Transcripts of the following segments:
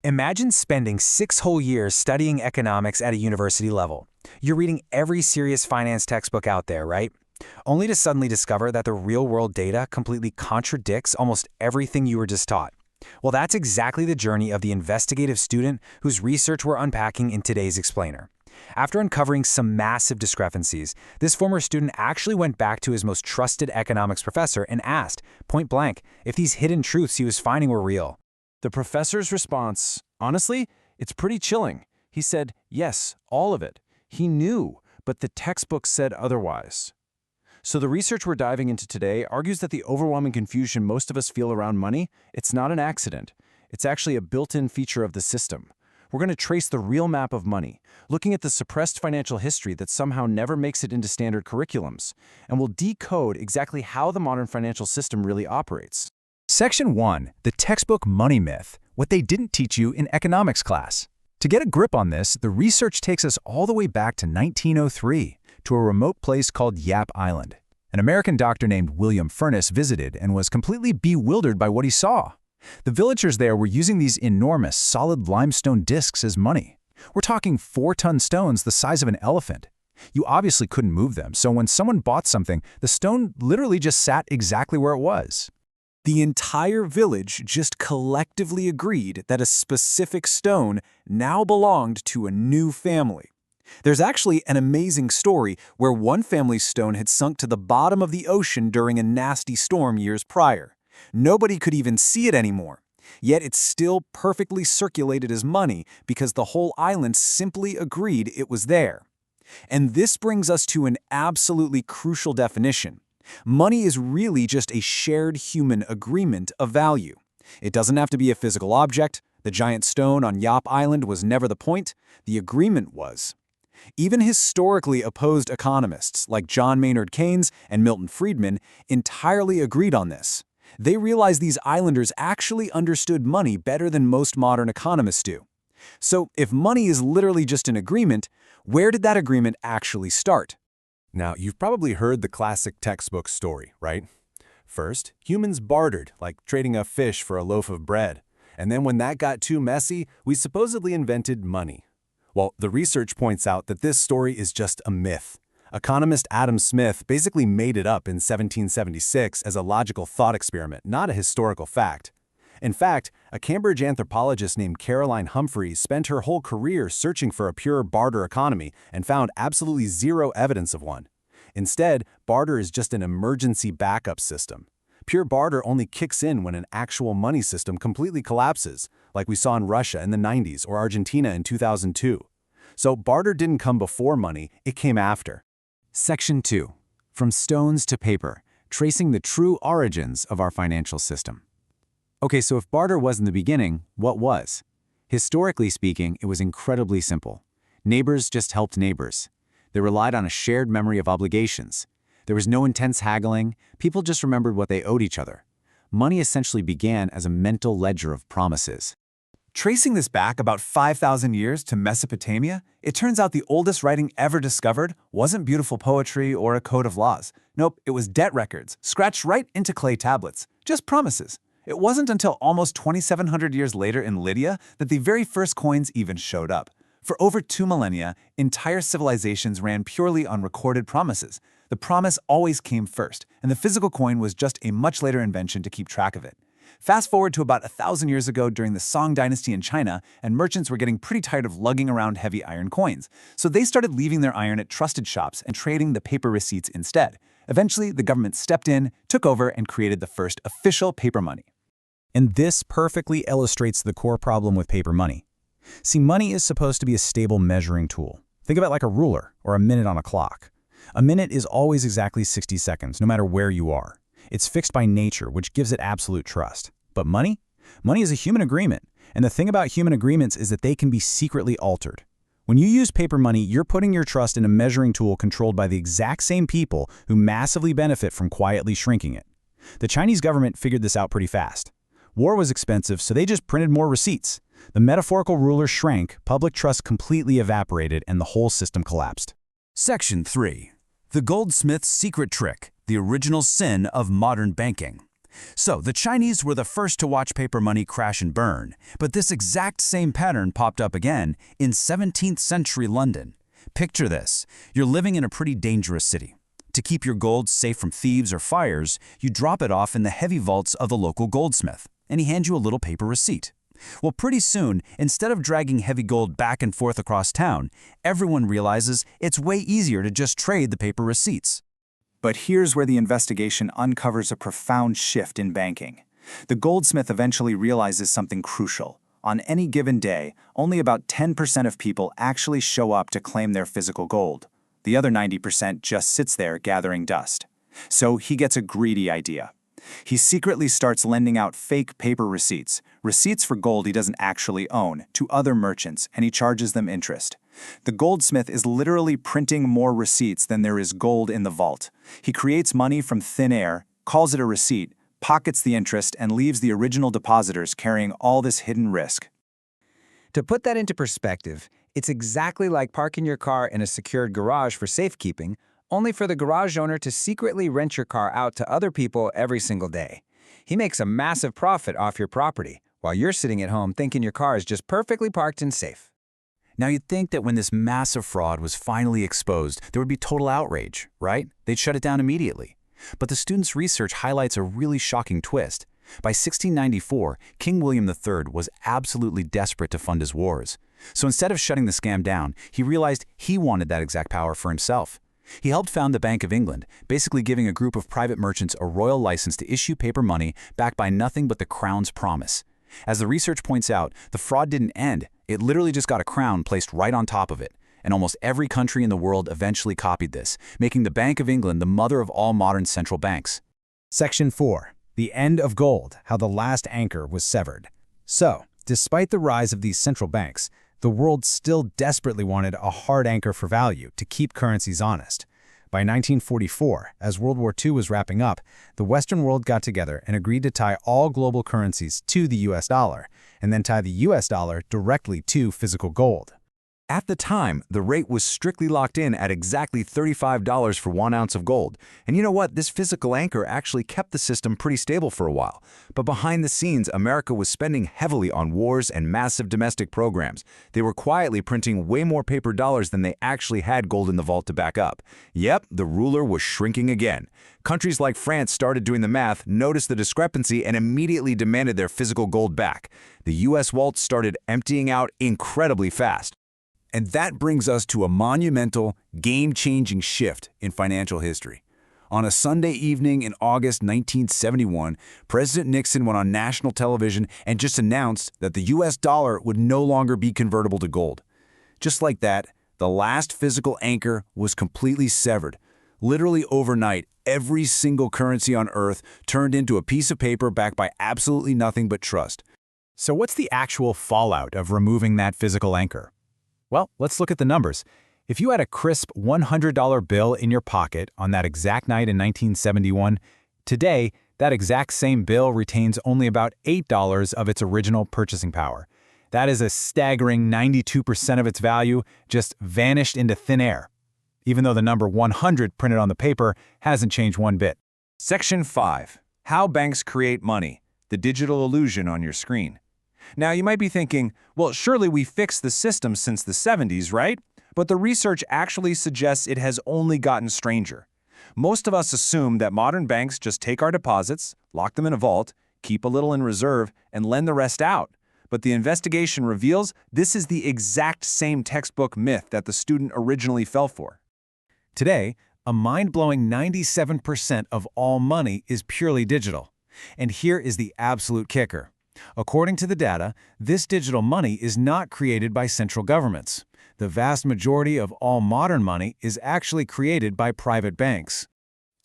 Imagine spending 6 whole years studying economics at a university level. You're reading every serious finance textbook out there, right? Only to suddenly discover that the real-world data completely contradicts almost everything you were just taught. Well, that's exactly the journey of the investigative student whose research we're unpacking in today's explainer. After uncovering some massive discrepancies, this former student actually went back to his most trusted economics professor and asked, point blank, if these hidden truths he was finding were real. The professor's response, honestly, it's pretty chilling. He said, yes, all of it. He knew, but the textbook said otherwise. So the research we're diving into today argues that the overwhelming confusion most of us feel around money, it's not an accident. It's actually a built-in feature of the system. We're going to trace the real map of money, looking at the suppressed financial history that somehow never makes it into standard curriculums, and we'll decode exactly how the modern financial system really operates. Section 1, the textbook money myth, what they didn't teach you in economics class. To get a grip on this, the research takes us all the way back to 1903, to a remote place called Yap Island. An American doctor named William Furness visited and was completely bewildered by what he saw. The villagers there were using these enormous, solid limestone discs as money. We're talking 4-ton stones the size of an elephant. You obviously couldn't move them, so when someone bought something, the stone literally just sat exactly where it was. The entire village just collectively agreed that a specific stone now belonged to a new family. There's actually an amazing story where one family's stone had sunk to the bottom of the ocean during a nasty storm years prior. Nobody could even see it anymore. Yet it's still perfectly circulated as money because the whole island simply agreed it was there. And this brings us to an absolutely crucial definition. Money is really just a shared human agreement of value. It doesn't have to be a physical object. The giant stone on Yap Island was never the point. The agreement was. Even historically opposed economists like John Maynard Keynes and Milton Friedman entirely agreed on this. They realized these islanders actually understood money better than most modern economists do. So if money is literally just an agreement, where did that agreement actually start? Now, you've probably heard the classic textbook story, right? First, humans bartered, like trading a fish for a loaf of bread. And then when that got too messy, we supposedly invented money. Well, the research points out that this story is just a myth. Economist Adam Smith basically made it up in 1776 as a logical thought experiment, not a historical fact. In fact, a Cambridge anthropologist named Caroline Humphreys spent her whole career searching for a pure barter economy and found absolutely zero evidence of one. Instead, barter is just an emergency backup system. Pure barter only kicks in when an actual money system completely collapses, like we saw in Russia in the 90s or Argentina in 2002. So barter didn't come before money, it came after. Section 2, from stones to paper, tracing the true origins of our financial system. Okay, so if barter wasn't the beginning, what was? Historically speaking, it was incredibly simple. Neighbors just helped neighbors. They relied on a shared memory of obligations. There was no intense haggling. People just remembered what they owed each other. Money essentially began as a mental ledger of promises. Tracing this back about 5,000 years to Mesopotamia, it turns out the oldest writing ever discovered wasn't beautiful poetry or a code of laws. Nope, it was debt records, scratched right into clay tablets. Just promises. It wasn't until almost 2,700 years later in Lydia that the very first coins even showed up. For over 2 millennia, entire civilizations ran purely on recorded promises. The promise always came first, and the physical coin was just a much later invention to keep track of it. Fast forward to about 1,000 years ago during the Song dynasty in China, and merchants were getting pretty tired of lugging around heavy iron coins. So they started leaving their iron at trusted shops and trading the paper receipts instead. Eventually, the government stepped in, took over, and created the first official paper money. And this perfectly illustrates the core problem with paper money. See, money is supposed to be a stable measuring tool. Think of it like a ruler or a minute on a clock. A minute is always exactly 60 seconds, no matter where you are. It's fixed by nature, which gives it absolute trust. But money? Money is a human agreement. And the thing about human agreements is that they can be secretly altered. When you use paper money, you're putting your trust in a measuring tool controlled by the exact same people who massively benefit from quietly shrinking it. The Chinese government figured this out pretty fast. War was expensive, so they just printed more receipts. The metaphorical ruler shrank, public trust completely evaporated, and the whole system collapsed. Section 3. The Goldsmith's Secret Trick, the original sin of modern banking. So, the Chinese were the first to watch paper money crash and burn, but this exact same pattern popped up again in 17th century London. Picture this. You're living in a pretty dangerous city. To keep your gold safe from thieves or fires, you drop it off in the heavy vaults of the local goldsmith, and he hands you a little paper receipt. Well, pretty soon, instead of dragging heavy gold back and forth across town, everyone realizes it's way easier to just trade the paper receipts. But here's where the investigation uncovers a profound shift in banking. The goldsmith eventually realizes something crucial. On any given day, only about 10% of people actually show up to claim their physical gold. The other 90% just sits there gathering dust. So he gets a greedy idea. He secretly starts lending out fake paper receipts for gold he doesn't actually own, to other merchants, and he charges them interest. The goldsmith is literally printing more receipts than there is gold in the vault. He creates money from thin air, calls it a receipt, pockets the interest, and leaves the original depositors carrying all this hidden risk. To put that into perspective, it's exactly like parking your car in a secured garage for safekeeping, only for the garage owner to secretly rent your car out to other people every single day. He makes a massive profit off your property, while you're sitting at home thinking your car is just perfectly parked and safe. Now you'd think that when this massive fraud was finally exposed, there would be total outrage, right? They'd shut it down immediately. But the students' research highlights a really shocking twist. By 1694, King William III was absolutely desperate to fund his wars. So instead of shutting the scam down, he realized he wanted that exact power for himself. He helped found the Bank of England, basically giving a group of private merchants a royal license to issue paper money backed by nothing but the crown's promise. As the research points out, the fraud didn't end. It literally just got a crown placed right on top of it. And almost every country in the world eventually copied this, making the Bank of England the mother of all modern central banks. Section 4. The End of Gold, How the Last Anchor Was Severed. So, despite the rise of these central banks, the world still desperately wanted a hard anchor for value to keep currencies honest. By 1944, as World War II was wrapping up, the Western world got together and agreed to tie all global currencies to the US dollar, and then tie the US dollar directly to physical gold. At the time, the rate was strictly locked in at exactly $35 for 1 ounce of gold. And you know what? This physical anchor actually kept the system pretty stable for a while. But behind the scenes, America was spending heavily on wars and massive domestic programs. They were quietly printing way more paper dollars than they actually had gold in the vault to back up. Yep, the ruler was shrinking again. Countries like France started doing the math, noticed the discrepancy, and immediately demanded their physical gold back. The US vault started emptying out incredibly fast. And that brings us to a monumental, game-changing shift in financial history. On a Sunday evening in August 1971, President Nixon went on national television and just announced that the US dollar would no longer be convertible to gold. Just like that, the last physical anchor was completely severed. Literally overnight, every single currency on Earth turned into a piece of paper backed by absolutely nothing but trust. So what's the actual fallout of removing that physical anchor? Well, let's look at the numbers. If you had a crisp $100 bill in your pocket on that exact night in 1971, today, that exact same bill retains only about $8 of its original purchasing power. That is a staggering 92% of its value just vanished into thin air, even though the number 100 printed on the paper hasn't changed one bit. Section 5. How banks create money. The digital illusion on your screen. Now, you might be thinking, well, surely we fixed the system since the 70s, right? But the research actually suggests it has only gotten stranger. Most of us assume that modern banks just take our deposits, lock them in a vault, keep a little in reserve, and lend the rest out. But the investigation reveals this is the exact same textbook myth that the student originally fell for. Today, a mind-blowing 97% of all money is purely digital. And here is the absolute kicker. According to the data, this digital money is not created by central governments. The vast majority of all modern money is actually created by private banks.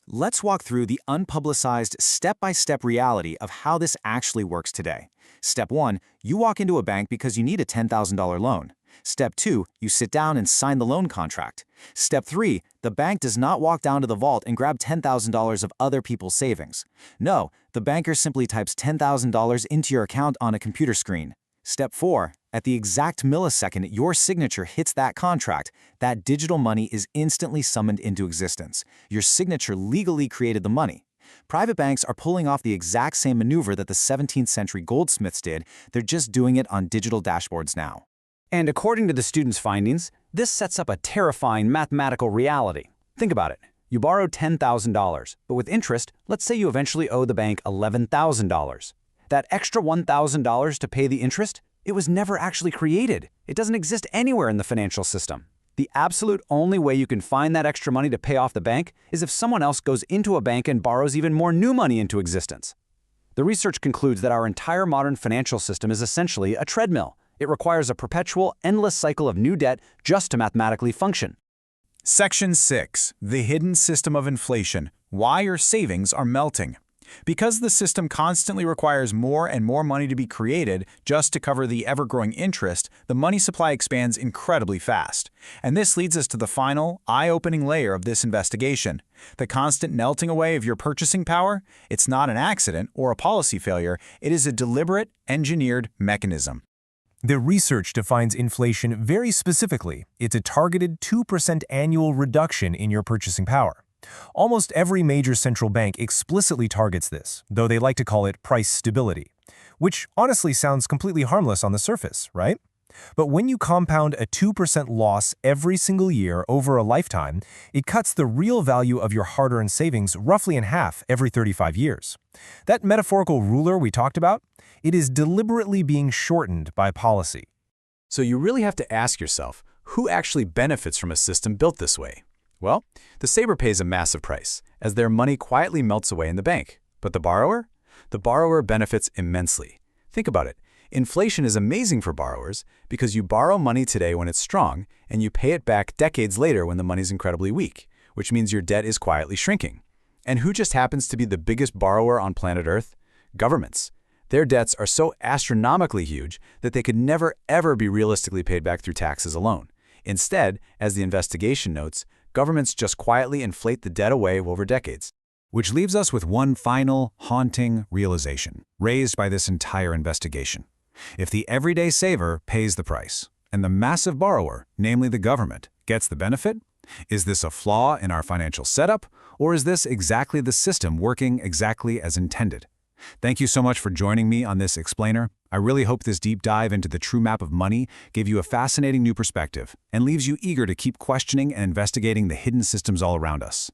Let's walk through the unpublicized step-by-step reality of how this actually works today. Step 1, you walk into a bank because you need a $10,000 loan. Step 2, you sit down and sign the loan contract. Step 3, the bank does not walk down to the vault and grab $10,000 of other people's savings. No, the banker simply types $10,000 into your account on a computer screen. Step 4, at the exact millisecond your signature hits that contract, that digital money is instantly summoned into existence. Your signature legally created the money. Private banks are pulling off the exact same maneuver that the 17th century goldsmiths did. They're just doing it on digital dashboards now. And according to the students' findings, this sets up a terrifying mathematical reality. Think about it. You borrowed $10,000, but with interest, let's say you eventually owe the bank $11,000. That extra $1,000 to pay the interest, it was never actually created. It doesn't exist anywhere in the financial system. The absolute only way you can find that extra money to pay off the bank is if someone else goes into a bank and borrows even more new money into existence. The research concludes that our entire modern financial system is essentially a treadmill. It requires a perpetual, endless cycle of new debt just to mathematically function. Section 6. The hidden system of inflation. Why your savings are melting. Because the system constantly requires more and more money to be created just to cover the ever-growing interest, the money supply expands incredibly fast. And this leads us to the final, eye-opening layer of this investigation. The constant melting away of your purchasing power, it's not an accident or a policy failure, it is a deliberate, engineered mechanism. The research defines inflation very specifically. It's a targeted 2% annual reduction in your purchasing power. Almost every major central bank explicitly targets this, though they like to call it price stability, which honestly sounds completely harmless on the surface, right? But when you compound a 2% loss every single year over a lifetime, it cuts the real value of your hard-earned savings roughly in half every 35 years. That metaphorical ruler we talked about, it is deliberately being shortened by policy. So you really have to ask yourself, who actually benefits from a system built this way? Well, the saver pays a massive price, as their money quietly melts away in the bank. But the borrower? The borrower benefits immensely. Think about it. Inflation is amazing for borrowers because you borrow money today when it's strong, and you pay it back decades later when the money's incredibly weak, which means your debt is quietly shrinking. And who just happens to be the biggest borrower on planet Earth? Governments. Their debts are so astronomically huge that they could never ever be realistically paid back through taxes alone. Instead, as the investigation notes, governments just quietly inflate the debt away over decades. Which leaves us with one final, haunting realization, raised by this entire investigation. If the everyday saver pays the price, and the massive borrower, namely the government, gets the benefit, is this a flaw in our financial setup, or is this exactly the system working exactly as intended? Thank you so much for joining me on this explainer. I really hope this deep dive into the true map of money gave you a fascinating new perspective and leaves you eager to keep questioning and investigating the hidden systems all around us.